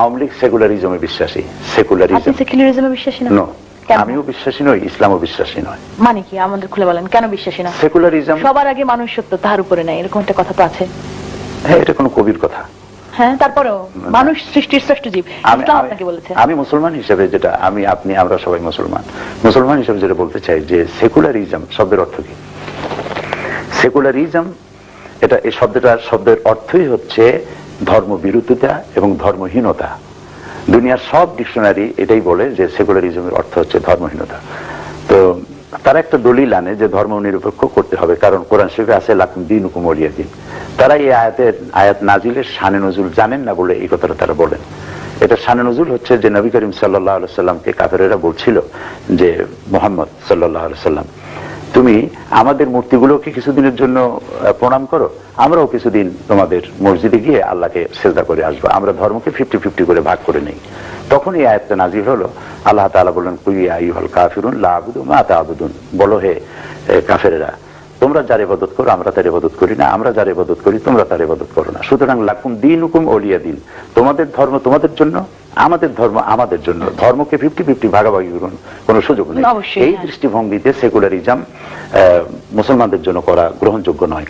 আওয়ামী লীগ সেকুলারিজমে বিশ্বাসী। আপনি সেকুলারিজমে বিশ্বাসী না? নো, আমিও বিশ্বাসী নই, ইসলামও বিশ্বাসী নয়। মানে কি আমাদের খুলে বলেন, কেন বিশ্বাসী না? সেকুলারিজম সবার আগে মানুষ সত্য, তার উপরে নাই, এরকম একটা কথা তো আছে। হ্যাঁ, এটা কোনো কবির কথা। হ্যাঁ, তারপরেও মানুষ সৃষ্টির শ্রেষ্ঠ জীব, ইসলাম আপনাকে বলেছে। আমি মুসলমান হিসেবে যেটা, আমি আপনি আমরা সবাই মুসলমান, মুসলমান হিসেবে যেটা বলতে চাই যে সেকুলারিজম শব্দের অর্থ কি? সেকুলারিজম এটা, এই শব্দের অর্থই হচ্ছে ধর্মবিরোধিতা এবং ধর্মহীনতা। দুনিয়ার সব ডিকশনারি এটাই বলে যে সেকুলারিজমের অর্থ হচ্ছে ধর্মহীনতা। তো তারা একটা দলিল আনে যে ধর্ম নিরপেক্ষ করতে হবে, কারণ কোরআন শরীফে আছে লাকুম দীনুকুম ওয়ালিয়া দীন। তারা এই আয়াত নাজিলের শানে নজুল জানেন না বলে এই কথাটা তারা বলেন। এটা শানে নজুল হচ্ছে যে নবী করিম সাল্লাল্লাহু আলাইহি সাল্লামকে কাফেরেরা বলছিল যে মুহাম্মদ সাল্লাল্লাহু আলাইহি সাল্লাম, তুমি আমাদের মূর্তিগুলোকে কিছুদিনের জন্য প্রণাম করো, আমরাও কিছুদিন তোমাদের মসজিদে গিয়ে আল্লাহকে সিজদা করে আসবো, আমরা ধর্মকে 50-50 করে ভাগ করে নেই। তখন এই আয়াতটা নাজিল হলো। আল্লাহ তাআলা বলেন, কুল ইয়া আইয়ুহাল কাফিরুন লা আ'বুদু মা তা'বুদুন, বলো হে কাফেরেরা, তোমরা যার ইবাদত করো আমরা তার ইবাদত করি না, আমরা যার ইবাদত করি তোমরা তার ইবাদত করো না। সুতরাং লাকুম দীনুকুম ওয়ালিয়া দীন, তোমাদের ধর্ম তোমাদের জন্য, আমাদের ধর্ম আমাদের জন্য, ধর্মকে 50-50 ভাগাভাগি করুন কোনো সুযোগ নেই। এই দৃষ্টিভঙ্গিতে সেকুলারিজম মুসলমানদের জন্য করা গ্রহণযোগ্য নয়।